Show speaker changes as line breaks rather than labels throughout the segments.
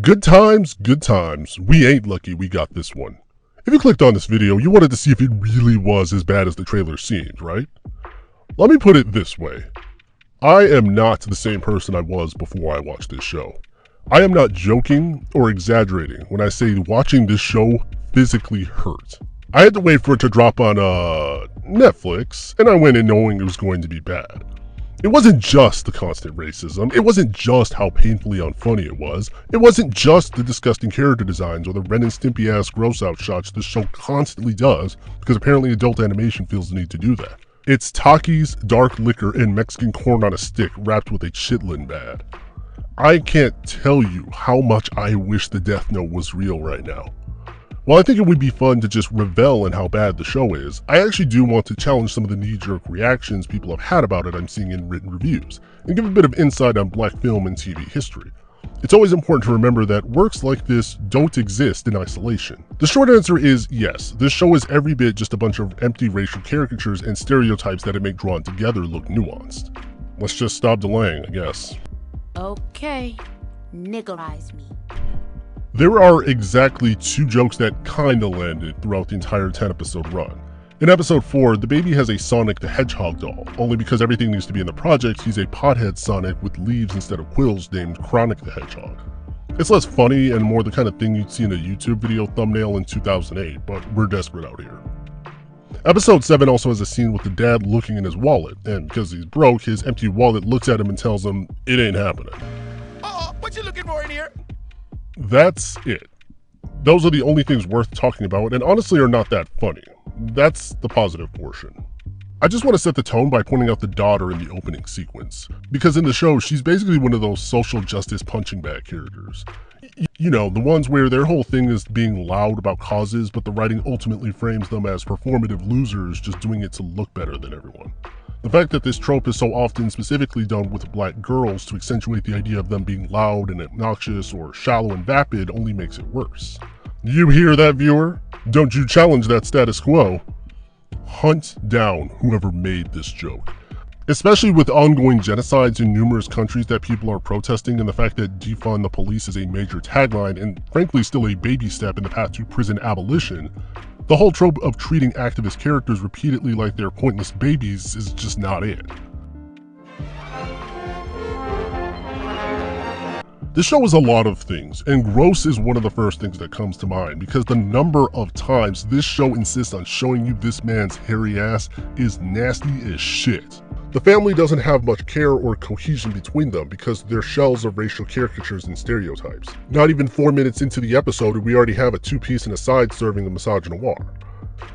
Good times, good times. We ain't lucky we got this one. If you clicked on this video, you wanted to see if it really was as bad as the trailer seemed, right? Let me put it this way. I am not the same person I was before I watched this show. I am not joking or exaggerating when I say watching this show physically hurt. I had to wait for it to drop on Netflix, and I went in knowing it was going to be bad. It wasn't just the constant racism, it wasn't just how painfully unfunny it was, it wasn't just the disgusting character designs or the Ren and Stimpy ass gross out shots this show constantly does, because apparently adult animation feels the need to do that. It's Takis, dark liquor, and Mexican corn on a stick wrapped with a chitlin bad. I can't tell you how much I wish the Death Note was real right now. While I think it would be fun to just revel in how bad the show is, I actually do want to challenge some of the knee-jerk reactions people have had about it I'm seeing in written reviews, and give a bit of insight on black film and TV history. It's always important to remember that works like this don't exist in isolation. The short answer is yes, this show is every bit just a bunch of empty racial caricatures and stereotypes that it make drawn together look nuanced. Let's just stop delaying, I guess.
Okay, niggerize me.
There are exactly 2 jokes that kinda landed throughout the entire 10-episode run. In episode 4, the baby has a Sonic the Hedgehog doll, only because everything needs to be in the project, he's a pothead Sonic with leaves instead of quills named Chronic the Hedgehog. It's less funny and more the kind of thing you'd see in a YouTube video thumbnail in 2008, but we're desperate out here. Episode 7 also has a scene with the dad looking in his wallet, and because he's broke, his empty wallet looks at him and tells him, it ain't happening.
What you looking for in here?
That's it. Those are the only things worth talking about, and honestly are not that funny. That's the positive portion. I just want to set the tone by pointing out the daughter in the opening sequence, because in the show, she's basically one of those social justice punching bag characters. You know, the ones where their whole thing is being loud about causes, but the writing ultimately frames them as performative losers just doing it to look better than everyone. The fact that this trope is so often specifically done with black girls to accentuate the idea of them being loud and obnoxious or shallow and vapid only makes it worse. You hear that, viewer? Don't you challenge that status quo. Hunt down whoever made this joke. Especially with ongoing genocides in numerous countries that people are protesting, and the fact that defund the police is a major tagline and frankly still a baby step in the path to prison abolition, the whole trope of treating activist characters repeatedly like they're pointless babies is just not it. This show is a lot of things, and gross is one of the first things that comes to mind because the number of times this show insists on showing you this man's hairy ass is nasty as shit. The family doesn't have much care or cohesion between them because they're shells of racial caricatures and stereotypes. Not even 4 minutes into the episode we already have a 2-piece and a side serving the misogynoir.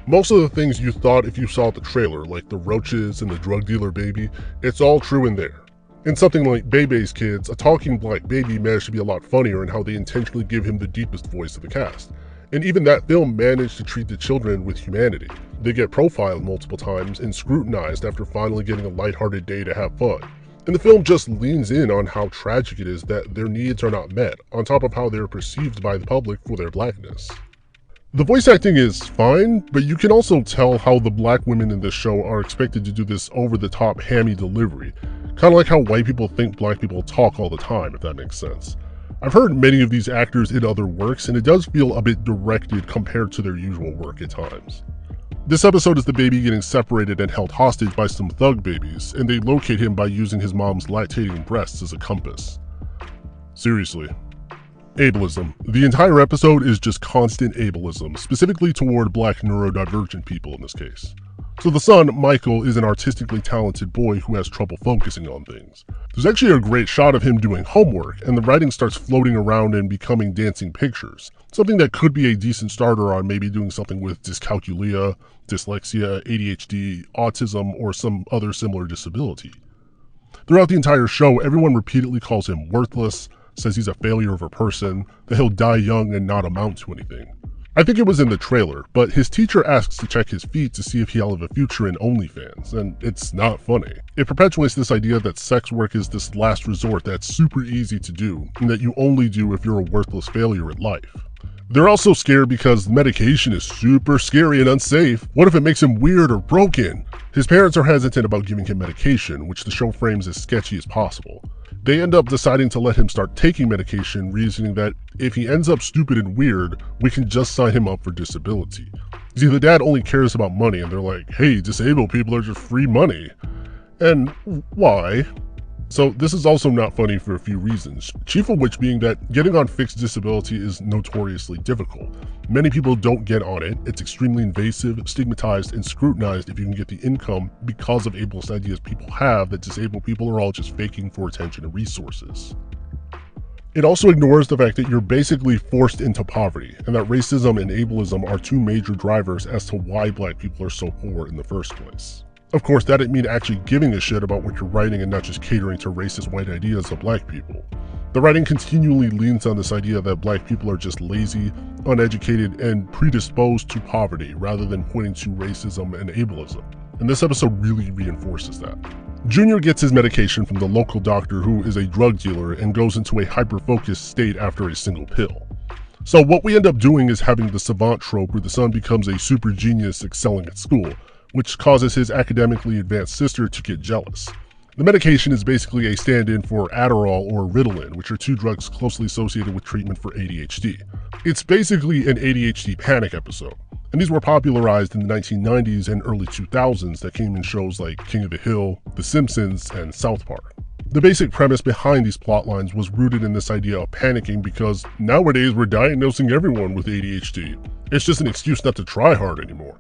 Most of the things you thought if you saw the trailer, like the roaches and the drug dealer baby, it's all true in there. In something like Bebe's Kids, a talking black baby managed to be a lot funnier in how they intentionally give him the deepest voice of the cast. And even that film managed to treat the children with humanity. They get profiled multiple times and scrutinized after finally getting a lighthearted day to have fun. And the film just leans in on how tragic it is that their needs are not met, on top of how they're perceived by the public for their blackness. The voice acting is fine, but you can also tell how the black women in this show are expected to do this over-the-top hammy delivery, kind of like how white people think black people talk all the time, if that makes sense. I've heard many of these actors in other works, and it does feel a bit directed compared to their usual work at times. This episode is the baby getting separated and held hostage by some thug babies, and they locate him by using his mom's lactating breasts as a compass. Seriously. Ableism. The entire episode is just constant ableism, specifically toward black neurodivergent people in this case. So the son, Michael, is an artistically talented boy who has trouble focusing on things. There's actually a great shot of him doing homework, and the writing starts floating around and becoming dancing pictures. Something that could be a decent starter on maybe doing something with dyscalculia, dyslexia, ADHD, autism, or some other similar disability. Throughout the entire show, everyone repeatedly calls him worthless, says he's a failure of a person, that he'll die young and not amount to anything. I think it was in the trailer, but his teacher asks to check his feet to see if he'll have a future in OnlyFans, and it's not funny. It perpetuates this idea that sex work is this last resort that's super easy to do, and that you only do if you're a worthless failure at life. They're also scared because medication is super scary and unsafe. What if it makes him weird or broken? His parents are hesitant about giving him medication, which the show frames as sketchy as possible. They end up deciding to let him start taking medication, reasoning that if he ends up stupid and weird, we can just sign him up for disability. See, the dad only cares about money, and they're like, hey, disabled people are just free money. And why? So this is also not funny for a few reasons, chief of which being that getting on fixed disability is notoriously difficult. Many people don't get on it, it's extremely invasive, stigmatized, and scrutinized if you can get the income because of ableist ideas people have that disabled people are all just faking for attention and resources. It also ignores the fact that you're basically forced into poverty, and that racism and ableism are two major drivers as to why black people are so poor in the first place. Of course, that didn't mean actually giving a shit about what you're writing and not just catering to racist white ideas of black people. The writing continually leans on this idea that black people are just lazy, uneducated, and predisposed to poverty rather than pointing to racism and ableism. And this episode really reinforces that. Junior gets his medication from the local doctor who is a drug dealer and goes into a hyper-focused state after a single pill. So what we end up doing is having the savant trope where the son becomes a super genius excelling at school, which causes his academically advanced sister to get jealous. The medication is basically a stand-in for Adderall or Ritalin, which are two drugs closely associated with treatment for ADHD. It's basically an ADHD panic episode, and these were popularized in the 1990s and early 2000s that came in shows like King of the Hill, The Simpsons, and South Park. The basic premise behind these plotlines was rooted in this idea of panicking because nowadays we're diagnosing everyone with ADHD. It's just an excuse not to try hard anymore.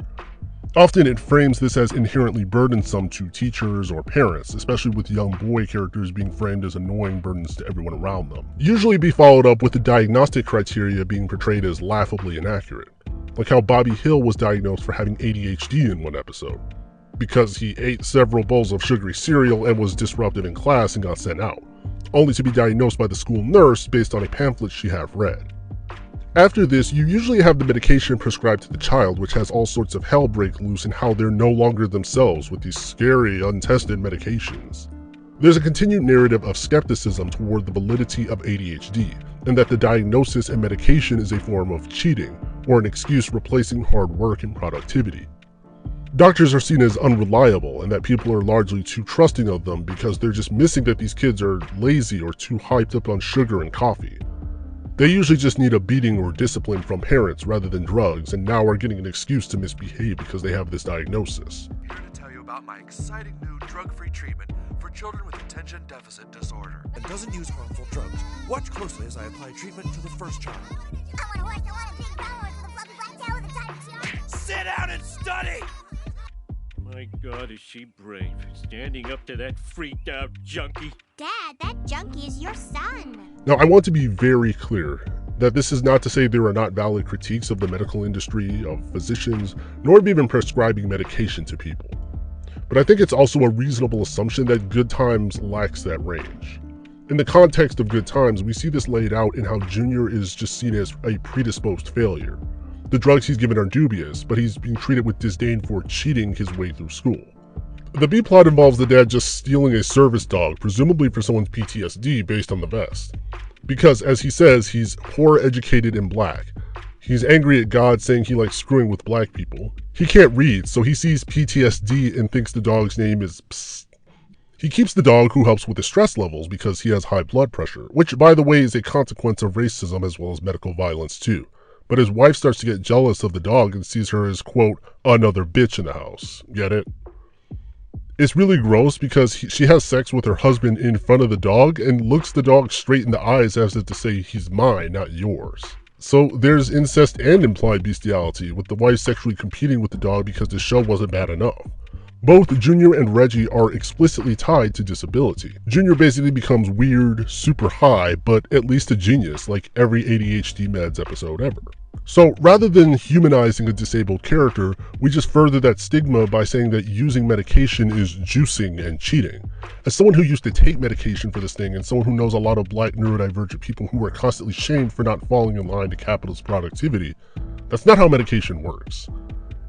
Often it frames this as inherently burdensome to teachers or parents, especially with young boy characters being framed as annoying burdens to everyone around them. Usually be followed up with the diagnostic criteria being portrayed as laughably inaccurate, like how Bobby Hill was diagnosed for having ADHD in one episode, because he ate several bowls of sugary cereal and was disruptive in class and got sent out, only to be diagnosed by the school nurse based on a pamphlet she had read. After this, you usually have the medication prescribed to the child, which has all sorts of hell break loose in how they're no longer themselves with these scary, untested medications. There's a continued narrative of skepticism toward the validity of ADHD, and that the diagnosis and medication is a form of cheating, or an excuse replacing hard work and productivity. Doctors are seen as unreliable, and that people are largely too trusting of them because they're just missing that these kids are lazy or too hyped up on sugar and coffee. They usually just need a beating or discipline from parents rather than drugs, and now are getting an excuse to misbehave because they have this diagnosis.
Here to tell you about my exciting new drug-free treatment for children with attention deficit disorder. And doesn't use harmful drugs. Watch closely as I apply treatment to the first child.
I want a horse, I want a pink power with a fluffy black tail with a tiger tiara.
Sit down and study!
My God, is she brave, standing up to that freaked out junkie.
Dad, that junkie is your son.
Now, I want to be very clear that this is not to say there are not valid critiques of the medical industry, of physicians, nor of even prescribing medication to people. But I think it's also a reasonable assumption that Good Times lacks that range. In the context of Good Times, we see this laid out in how Junior is just seen as a predisposed failure. The drugs he's given are dubious, but he's being treated with disdain for cheating his way through school. The B-plot involves the dad just stealing a service dog, presumably for someone's PTSD based on the vest. Because, as he says, he's poor, educated, and black. He's angry at God, saying he likes screwing with black people. He can't read, so he sees PTSD and thinks the dog's name is Psst. He keeps the dog, who helps with his stress levels because he has high blood pressure, which, by the way, is a consequence of racism as well as medical violence too. But his wife starts to get jealous of the dog and sees her as, quote, another bitch in the house. Get it? It's really gross because she has sex with her husband in front of the dog and looks the dog straight in the eyes as if to say, he's mine, not yours. So there's incest and implied bestiality, with the wife sexually competing with the dog because the show wasn't bad enough. Both Junior and Reggie are explicitly tied to disability. Junior basically becomes weird, super high, but at least a genius, like every ADHD meds episode ever. So rather than humanizing a disabled character, we just further that stigma by saying that using medication is juicing and cheating. As someone who used to take medication for this thing, and someone who knows a lot of black neurodivergent people who are constantly shamed for not falling in line to capitalist productivity, that's not how medication works.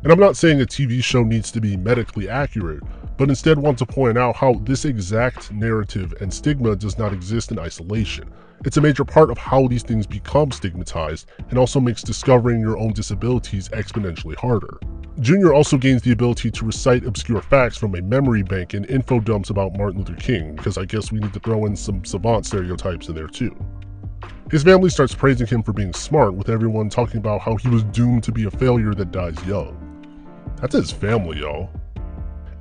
And I'm not saying a TV show needs to be medically accurate, but instead want to point out how this exact narrative and stigma does not exist in isolation. It's a major part of how these things become stigmatized, and also makes discovering your own disabilities exponentially harder. Junior also gains the ability to recite obscure facts from a memory bank and info dumps about Martin Luther King, because I guess we need to throw in some savant stereotypes in there too. His family starts praising him for being smart, with everyone talking about how he was doomed to be a failure that dies young. That's his family, y'all.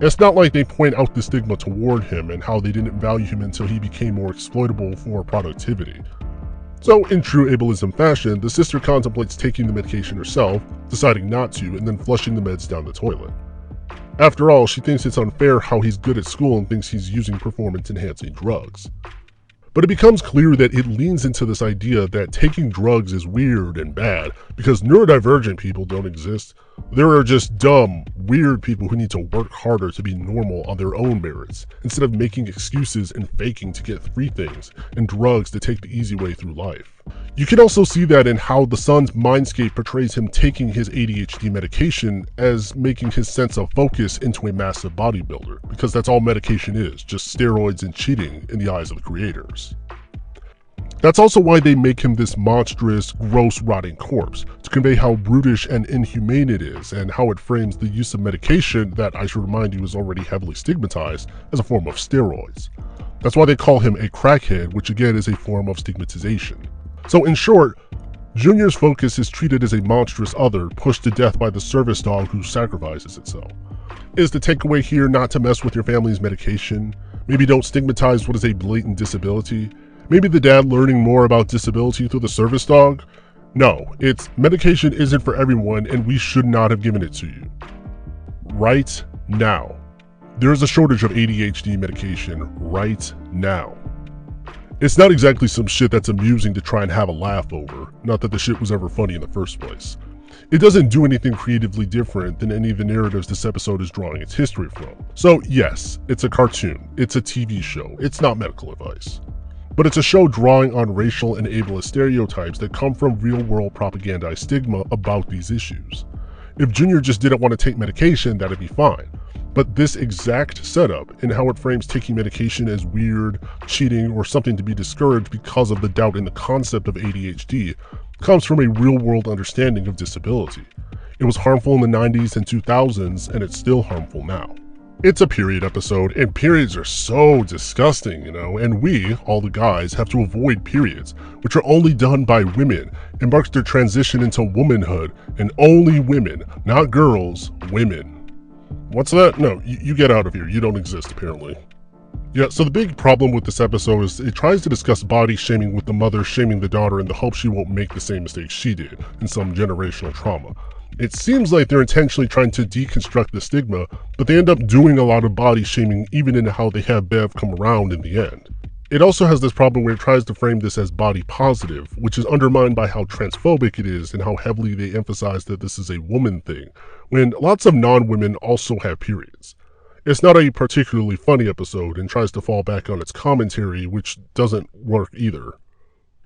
It's not like they point out the stigma toward him and how they didn't value him until he became more exploitable for productivity. So, in true ableism fashion, the sister contemplates taking the medication herself, deciding not to, and then flushing the meds down the toilet. After all, she thinks it's unfair how he's good at school and thinks he's using performance-enhancing drugs. But it becomes clear that it leans into this idea that taking drugs is weird and bad because neurodivergent people don't exist. There are just dumb, weird people who need to work harder to be normal on their own merits, instead of making excuses and faking to get free things and drugs to take the easy way through life. You can also see that in how the son's mindscape portrays him taking his ADHD medication as making his sense of focus into a massive bodybuilder, because that's all medication is, just steroids and cheating in the eyes of the creators. That's also why they make him this monstrous, gross, rotting corpse, to convey how brutish and inhumane it is, and how it frames the use of medication that, I should remind you, is already heavily stigmatized as a form of steroids. That's why they call him a crackhead, which again is a form of stigmatization. So in short, Junior's focus is treated as a monstrous other pushed to death by the service dog who sacrifices itself. Is the takeaway here not to mess with your family's medication? Maybe don't stigmatize what is a blatant disability? Maybe the dad learning more about disability through the service dog? No, it's medication isn't for everyone and we should not have given it to you. Right now. There is a shortage of ADHD medication right now. It's not exactly some shit that's amusing to try and have a laugh over, not that the shit was ever funny in the first place. It doesn't do anything creatively different than any of the narratives this episode is drawing its history from. So yes, it's a cartoon, it's a TV show, it's not medical advice. But it's a show drawing on racial and ableist stereotypes that come from real-world propagandized stigma about these issues. If Junior just didn't want to take medication, that'd be fine. But this exact setup and how it frames taking medication as weird, cheating, or something to be discouraged because of the doubt in the concept of ADHD comes from a real-world understanding of disability. It was harmful in the 90s and 2000s, and it's still harmful now. It's a period episode, and periods are so disgusting, and we, all the guys, have to avoid periods, which are only done by women, and marks their transition into womanhood, and only women, not girls, women. What's that? No, you get out of here, you don't exist apparently. Yeah, so the big problem with this episode is it tries to discuss body shaming with the mother shaming the daughter in the hope she won't make the same mistakes she did, in some generational trauma. It seems like they're intentionally trying to deconstruct the stigma, but they end up doing a lot of body shaming even in how they have Bev come around in the end. It also has this problem where it tries to frame this as body positive, which is undermined by how transphobic it is and how heavily they emphasize that this is a woman thing, when lots of non-women also have periods. It's not a particularly funny episode and tries to fall back on its commentary, which doesn't work either.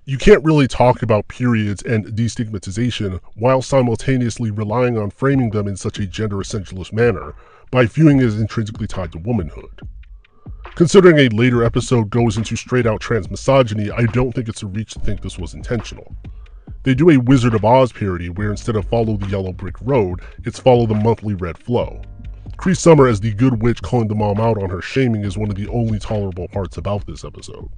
You can't really talk about periods and destigmatization while simultaneously relying on framing them in such a gender-essentialist manner by viewing it as intrinsically tied to womanhood. Considering a later episode goes into straight-out trans misogyny, I don't think it's a reach to think this was intentional. They do a Wizard of Oz parody where instead of follow the yellow brick road, it's follow the monthly red flow. Cree Summer as the good witch calling the mom out on her shaming is one of the only tolerable parts about this episode.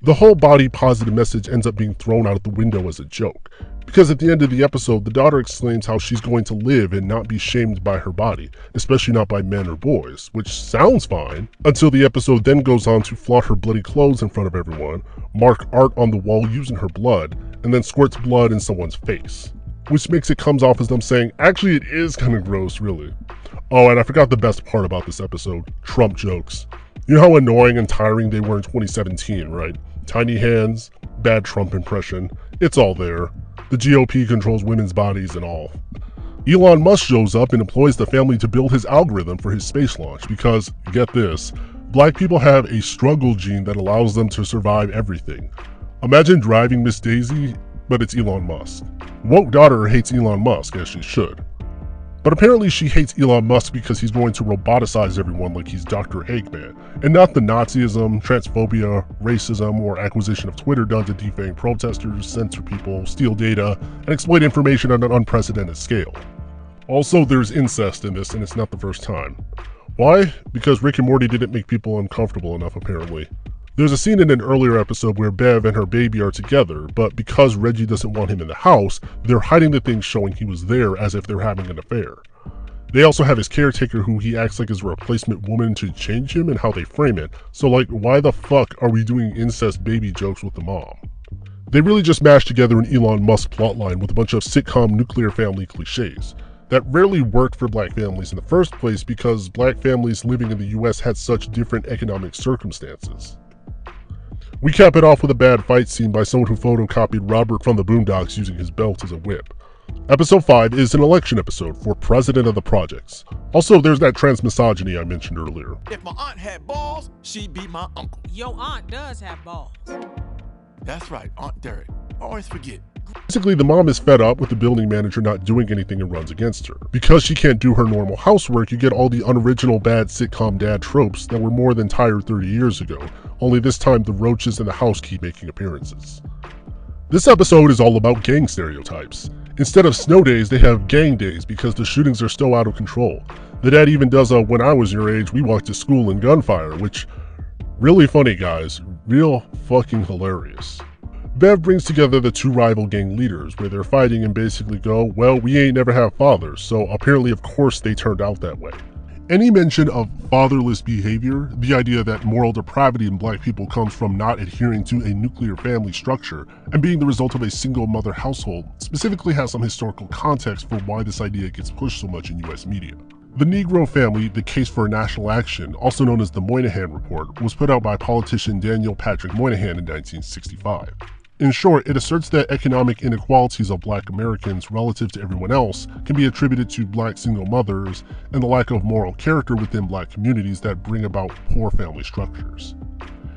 The whole body positive message ends up being thrown out the window as a joke, because at the end of the episode, the daughter exclaims how she's going to live and not be shamed by her body, especially not by men or boys, which sounds fine, until the episode then goes on to flaunt her bloody clothes in front of everyone, mark art on the wall using her blood, and then squirts blood in someone's face. Which makes it comes off as them saying, actually it is kind of gross, really. Oh, and I forgot the best part about this episode, Trump jokes. You know how annoying and tiring they were in 2017, right? Tiny hands, bad Trump impression, it's all there. The GOP controls women's bodies and all. Elon Musk shows up and employs the family to build his algorithm for his space launch because, get this, black people have a struggle gene that allows them to survive everything. Imagine driving Miss Daisy, but it's Elon Musk. Woke daughter hates Elon Musk, as she should. But apparently she hates Elon Musk because he's going to roboticize everyone like he's Dr. Eggman, and not the Nazism, transphobia, racism, or acquisition of Twitter done to defame protesters, censor people, steal data, and exploit information on an unprecedented scale. Also, there's incest in this, and it's not the first time. Why? Because Rick and Morty didn't make people uncomfortable enough, apparently. There's a scene in an earlier episode where Bev and her baby are together, but because Reggie doesn't want him in the house, they're hiding the things showing he was there as if they're having an affair. They also have his caretaker who he acts like is a replacement woman to change him and how they frame it, so like, why the fuck are we doing incest baby jokes with the mom? They really just mashed together an Elon Musk plotline with a bunch of sitcom nuclear family cliches. That rarely worked for black families in the first place because black families living in the US had such different economic circumstances. We cap it off with a bad fight scene by someone who photocopied Robert from the Boondocks using his belt as a whip. Episode 5 is an election episode for President of the Projects. Also, there's that trans misogyny I mentioned earlier.
If my aunt had balls, she'd be my uncle.
Your aunt does have balls.
That's right, Aunt Derek. Always forget.
Basically, the mom is fed up with the building manager not doing anything and runs against her. Because she can't do her normal housework, you get all the unoriginal bad sitcom dad tropes that were more than tired 30 years ago, only this time the roaches in the house keep making appearances. This episode is all about gang stereotypes. Instead of snow days, they have gang days because the shootings are still out of control. The dad even does a "when I was your age, we walked to school in gunfire," which, really funny guys, real fucking hilarious. Bev brings together the two rival gang leaders where they're fighting and basically go, well, we ain't never have fathers, so apparently of course they turned out that way. Any mention of fatherless behavior, the idea that moral depravity in black people comes from not adhering to a nuclear family structure and being the result of a single mother household, specifically has some historical context for why this idea gets pushed so much in US media. The Negro Family, the Case for National Action, also known as the Moynihan Report, was put out by politician Daniel Patrick Moynihan in 1965. In short, it asserts that economic inequalities of black Americans relative to everyone else can be attributed to black single mothers and the lack of moral character within black communities that bring about poor family structures.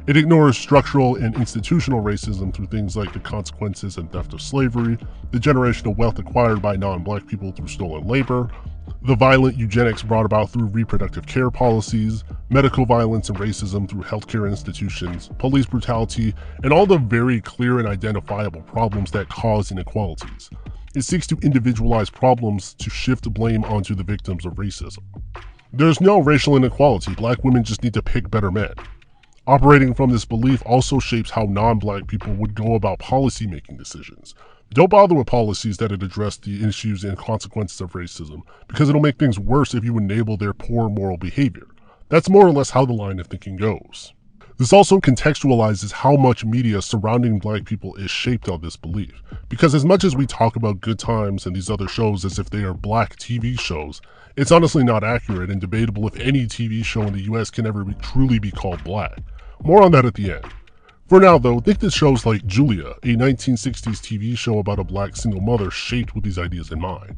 It ignores structural and institutional racism through things like the consequences and theft of slavery, the generational wealth acquired by non-black people through stolen labor, the violent eugenics brought about through reproductive care policies, medical violence and racism through healthcare institutions, police brutality, and all the very clear and identifiable problems that cause inequalities. It seeks to individualize problems to shift blame onto the victims of racism. There's no racial inequality, black women just need to pick better men. Operating from this belief also shapes how non-black people would go about policy-making decisions. Don't bother with policies that address the issues and consequences of racism, because it'll make things worse if you enable their poor moral behavior. That's more or less how the line of thinking goes. This also contextualizes how much media surrounding black people is shaped on this belief, because as much as we talk about Good Times and these other shows as if they are black TV shows, it's honestly not accurate and debatable if any TV show in the US can ever truly be called black. More on that at the end. For now though, think that shows like Julia, a 1960s TV show about a black single mother shaped with these ideas in mind.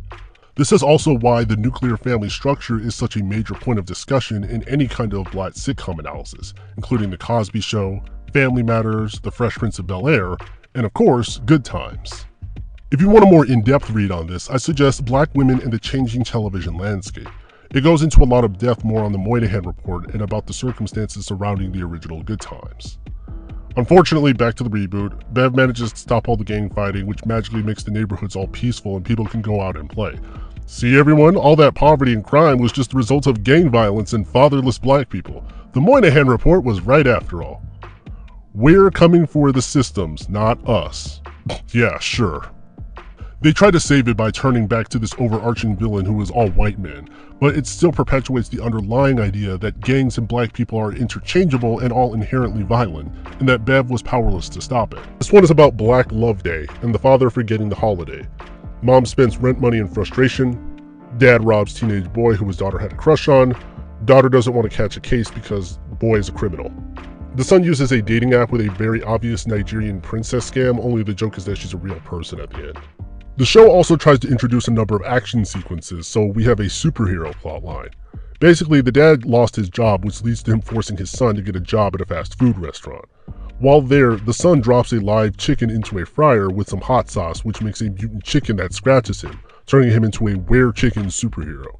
This is also why the nuclear family structure is such a major point of discussion in any kind of black sitcom analysis, including The Cosby Show, Family Matters, The Fresh Prince of Bel-Air, and of course, Good Times. If you want a more in-depth read on this, I suggest Black Women and the Changing Television Landscape. It goes into a lot of depth more on the Moynihan Report and about the circumstances surrounding the original Good Times. Unfortunately, back to the reboot, Bev manages to stop all the gang fighting, which magically makes the neighborhoods all peaceful and people can go out and play. See everyone, all that poverty and crime was just the result of gang violence and fatherless black people. The Moynihan Report was right after all. We're coming for the systems, not us. Yeah, sure. They try to save it by turning back to this overarching villain who is all white men, but it still perpetuates the underlying idea that gangs and black people are interchangeable and all inherently violent, and that Bev was powerless to stop it. This one is about Black Love Day and the father forgetting the holiday. Mom spends rent money in frustration, dad robs teenage boy who his daughter had a crush on, daughter doesn't want to catch a case because boy is a criminal. The son uses a dating app with a very obvious Nigerian princess scam, only the joke is that she's a real person at the end. The show also tries to introduce a number of action sequences, so we have a superhero plotline. Basically, the dad lost his job, which leads to him forcing his son to get a job at a fast food restaurant. While there, the son drops a live chicken into a fryer with some hot sauce, which makes a mutant chicken that scratches him, turning him into a were-chicken superhero.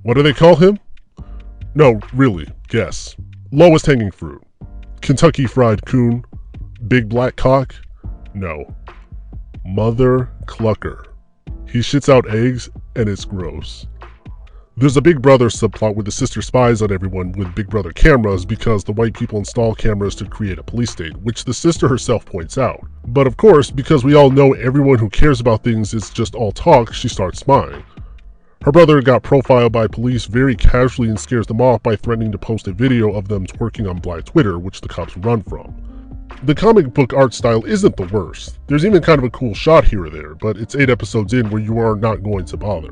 What do they call him? No, really, guess. Lowest hanging fruit. Kentucky Fried Coon? Big Black Cock? No. Mother Clucker. He shits out eggs and it's gross. There's a Big Brother subplot where the sister spies on everyone with Big Brother cameras because the white people install cameras to create a police state, which the sister herself points out. But of course, because we all know everyone who cares about things is just all talk, she starts spying. Her brother got profiled by police very casually and scares them off by threatening to post a video of them twerking on Black Twitter, which the cops run from. The comic book art style isn't the worst. There's even kind of a cool shot here or there, but it's 8 episodes in where you are not going to bother.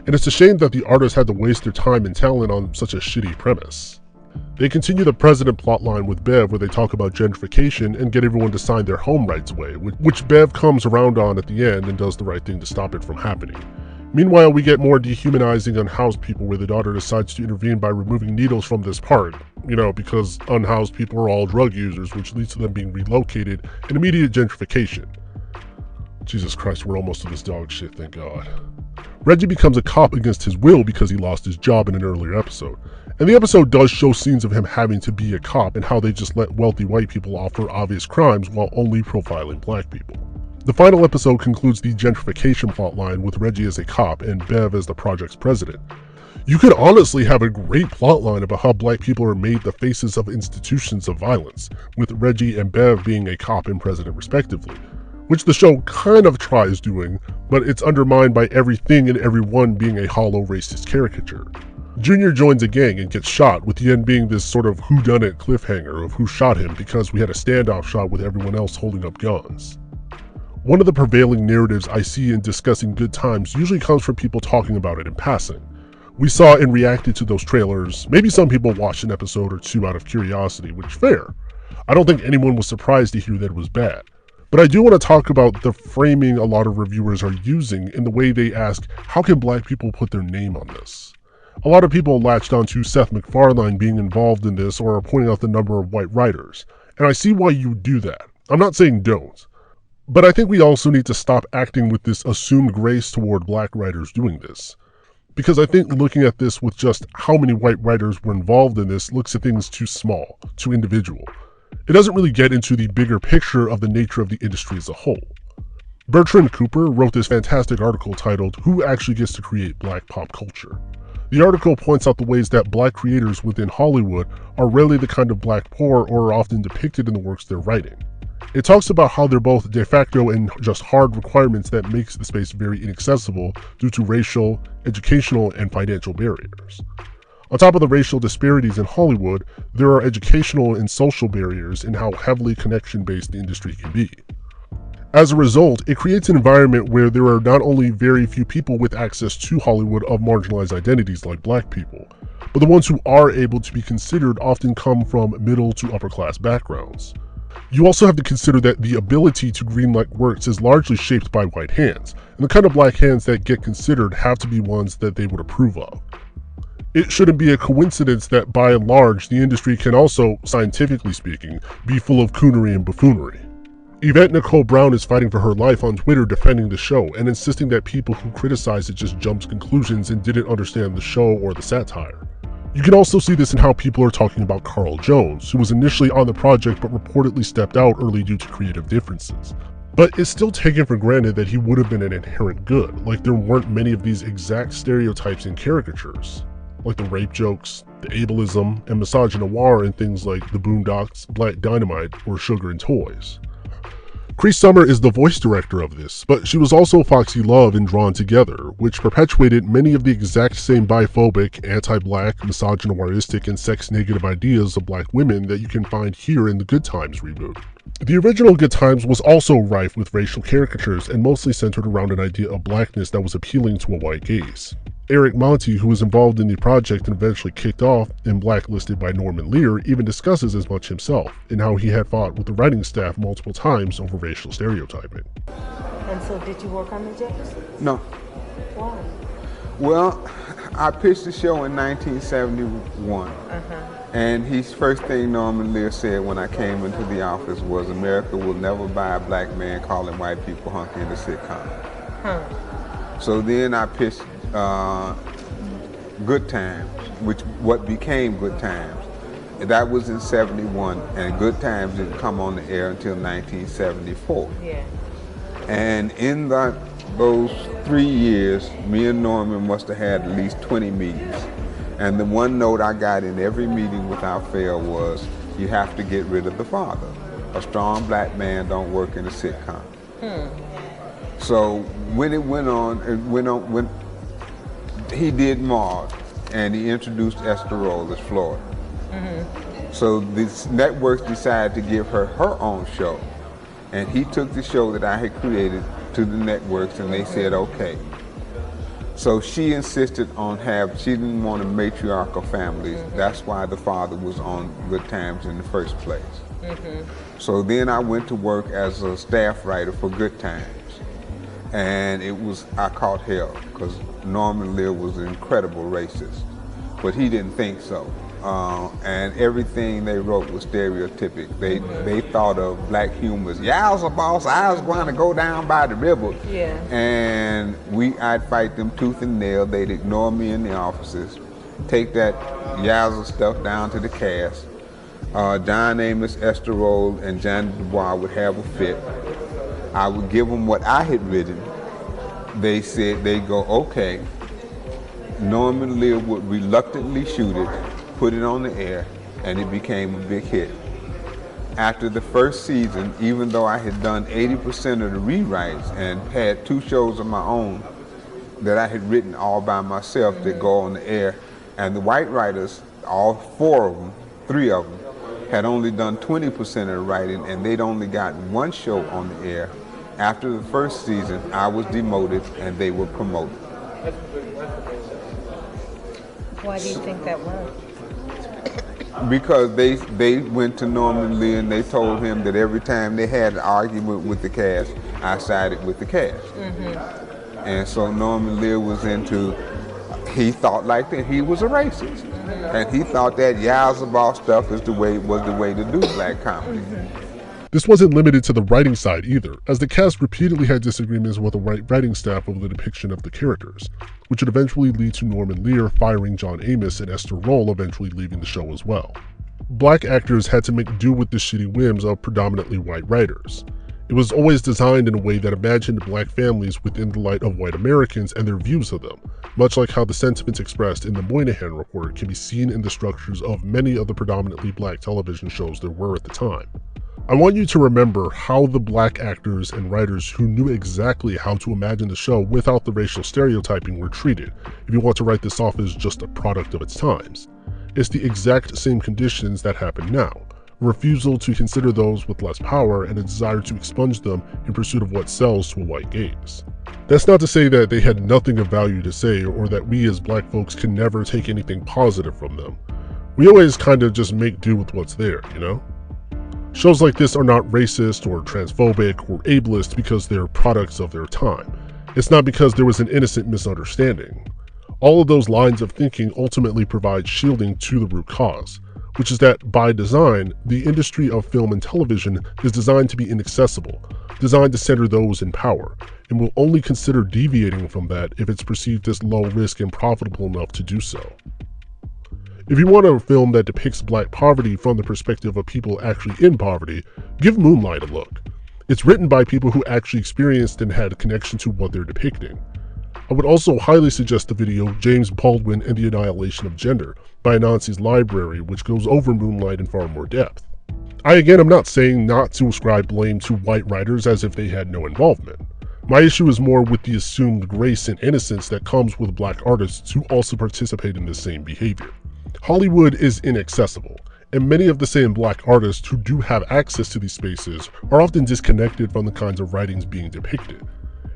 And it's a shame that the artists had to waste their time and talent on such a shitty premise. They continue the president plotline with Bev where they talk about gentrification and get everyone to sign their home rights away, which Bev comes around on at the end and does the right thing to stop it from happening. Meanwhile, we get more dehumanizing unhoused people where the daughter decides to intervene by removing needles from this part, because unhoused people are all drug users, which leads to them being relocated and immediate gentrification. Jesus Christ, we're almost to this dog shit, thank God. Reggie becomes a cop against his will because he lost his job in an earlier episode. And the episode does show scenes of him having to be a cop and how they just let wealthy white people off for obvious crimes while only profiling black people. The final episode concludes the gentrification plotline with Reggie as a cop and Bev as the project's president. You could honestly have a great plotline about how black people are made the faces of institutions of violence, with Reggie and Bev being a cop and president respectively, which the show kind of tries doing, but it's undermined by everything and everyone being a hollow racist caricature. Junior joins a gang and gets shot, with the end being this sort of whodunit cliffhanger of who shot him because we had a standoff shot with everyone else holding up guns. One of the prevailing narratives I see in discussing Good Times usually comes from people talking about it in passing. We saw and reacted to those trailers, maybe some people watched an episode or two out of curiosity, which fair. I don't think anyone was surprised to hear that it was bad. But I do want to talk about the framing a lot of reviewers are using in the way they ask, how can black people put their name on this? A lot of people latched onto Seth MacFarlane being involved in this or are pointing out the number of white writers, and I see why you do that. I'm not saying don't. But I think we also need to stop acting with this assumed grace toward black writers doing this. Because I think looking at this with just how many white writers were involved in this looks at things too small, too individual. It doesn't really get into the bigger picture of the nature of the industry as a whole. Bertrand Cooper wrote this fantastic article titled, "Who Actually Gets to Create Black Pop Culture?" The article points out the ways that black creators within Hollywood are rarely the kind of black poor or are often depicted in the works they're writing. It talks about how they're both de facto and just hard requirements that makes the space very inaccessible due to racial, educational, and financial barriers. On top of the racial disparities in Hollywood, there are educational and social barriers in how heavily connection-based the industry can be. As a result, it creates an environment where there are not only very few people with access to Hollywood of marginalized identities like black people, but the ones who are able to be considered often come from middle to upper class backgrounds. You also have to consider that the ability to greenlight works is largely shaped by white hands, and the kind of black hands that get considered have to be ones that they would approve of. It shouldn't be a coincidence that by and large, the industry can also, scientifically speaking, be full of coonery and buffoonery. Yvette Nicole Brown is fighting for her life on Twitter defending the show and insisting that people who criticize it just jumped to conclusions and didn't understand the show or the satire. You can also see this in how people are talking about Carl Jones, who was initially on the project but reportedly stepped out early due to creative differences. But it's still taken for granted that he would have been an inherent good, like there weren't many of these exact stereotypes and caricatures, like the rape jokes, the ableism, and misogynoir in things like The Boondocks, Black Dynamite, or Sugar and Toys. Cree Summer is the voice director of this, but she was also Foxy Love in Drawn Together, which perpetuated many of the exact same biphobic, anti-black, misogynoiristic, and sex-negative ideas of black women that you can find here in the Good Times reboot. The original Good Times was also rife with racial caricatures and mostly centered around an idea of blackness that was appealing to a white gaze. Eric Monty, who was involved in the project and eventually kicked off and blacklisted by Norman Lear, even discusses as much himself, and how he had fought with the writing staff multiple times over racial stereotyping.
And so did you work on the Jeffersons?
No.
Why?
Well, I pitched the show in 1971. And his first thing Norman Lear said when I came into the office was, America will never buy a black man calling white people hunky in a sitcom. So then I pitched Good Times, what became Good Times. That was in 71, and Good Times didn't come on the air until 1974.
Yeah.
And in those 3 years, me and Norman must have had at least 20 meetings. And the one note I got in every meeting without fail was, you have to get rid of the father. A strong black man don't work in a sitcom. So when when he did Maud, and he introduced Esther Roll as Florida. So these networks decided to give her her own show. And he took the show that I had created to the networks, and they said, okay. So she insisted on she didn't want a matriarchal family. That's why the father was on Good Times in the first place. So then I went to work as a staff writer for Good Times. And I caught hell, because Norman Lear was an incredible racist, but he didn't think so. And everything they wrote was stereotypic. They thought of black humor as, yowza boss, I was going to go down by the river.
Yeah. And
I'd fight them tooth and nail. They'd ignore me in the offices, take that yowza stuff down to the cast. John Amos, Esther Roll, and Johnny Dubois would have a fit. I would give them what I had written. They said, they'd go, okay. Norman Lear would reluctantly shoot it, put it on the air, and it became a big hit. After the first season, even though I had done 80% of the rewrites and had 2 shows of my own that I had written all by myself that go on the air, and the white writers, all 3 of them, had only done 20% of the writing, and they'd only gotten 1 show on the air. After the first season, I was demoted and they were promoted.
Why do you think that was?
Because they went to Norman Lear and they told him that every time they had an argument with the cast, I sided with the cast. And so Norman Lear was he thought like that. He was a racist. And he thought that yowza boss stuff was the way to do black comedy.
This wasn't limited to the writing side either, as the cast repeatedly had disagreements with the writing staff over the depiction of the characters, which would eventually lead to Norman Lear firing John Amos and Esther Roll eventually leaving the show as well. Black actors had to make do with the shitty whims of predominantly white writers. It was always designed in a way that imagined black families within the light of white Americans and their views of them, much like how the sentiments expressed in the Moynihan Report can be seen in the structures of many of the predominantly black television shows there were at the time. I want you to remember how the black actors and writers who knew exactly how to imagine the show without the racial stereotyping were treated, if you want to write this off as just a product of its times. It's the exact same conditions that happen now. A refusal to consider those with less power and a desire to expunge them in pursuit of what sells to a white gaze. That's not to say that they had nothing of value to say or that we as black folks can never take anything positive from them. We always kind of just make do with what's there, you know? Shows like this are not racist or transphobic or ableist because they're products of their time. It's not because there was an innocent misunderstanding. All of those lines of thinking ultimately provide shielding to the root cause, which is that by design, the industry of film and television is designed to be inaccessible, designed to center those in power, and will only consider deviating from that if it's perceived as low risk and profitable enough to do so. If you want a film that depicts black poverty from the perspective of people actually in poverty, give Moonlight a look. It's written by people who actually experienced and had a connection to what they're depicting. I would also highly suggest the video James Baldwin and the Annihilation of Gender by Anansi's Library, which goes over Moonlight in far more depth. I am not saying not to ascribe blame to white writers as if they had no involvement. My issue is more with the assumed grace and innocence that comes with black artists who also participate in the same behavior. Hollywood is inaccessible, and many of the same black artists who do have access to these spaces are often disconnected from the kinds of writings being depicted.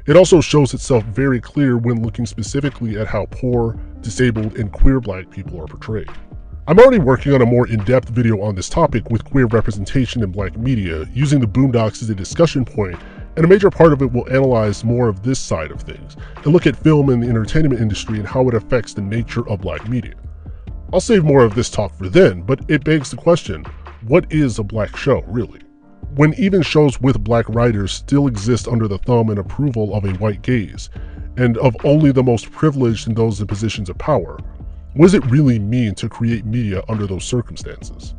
It also shows itself very clear when looking specifically at how poor, disabled, and queer black people are portrayed. I'm already working on a more in-depth video on this topic with queer representation in black media, using the Boondocks as a discussion point, and a major part of it will analyze more of this side of things, and look at film and the entertainment industry and how it affects the nature of black media. I'll save more of this talk for then, but it begs the question, what is a black show, really? When even shows with black writers still exist under the thumb and approval of a white gaze, and of only the most privileged and those in positions of power, what does it really mean to create media under those circumstances?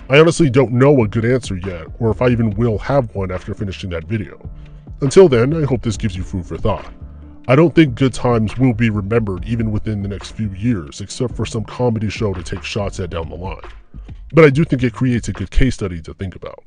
I honestly don't know a good answer yet, or if I even will have one after finishing that video. Until then, I hope this gives you food for thought. I don't think Good Times will be remembered even within the next few years, except for some comedy show to take shots at down the line. But I do think it creates a good case study to think about.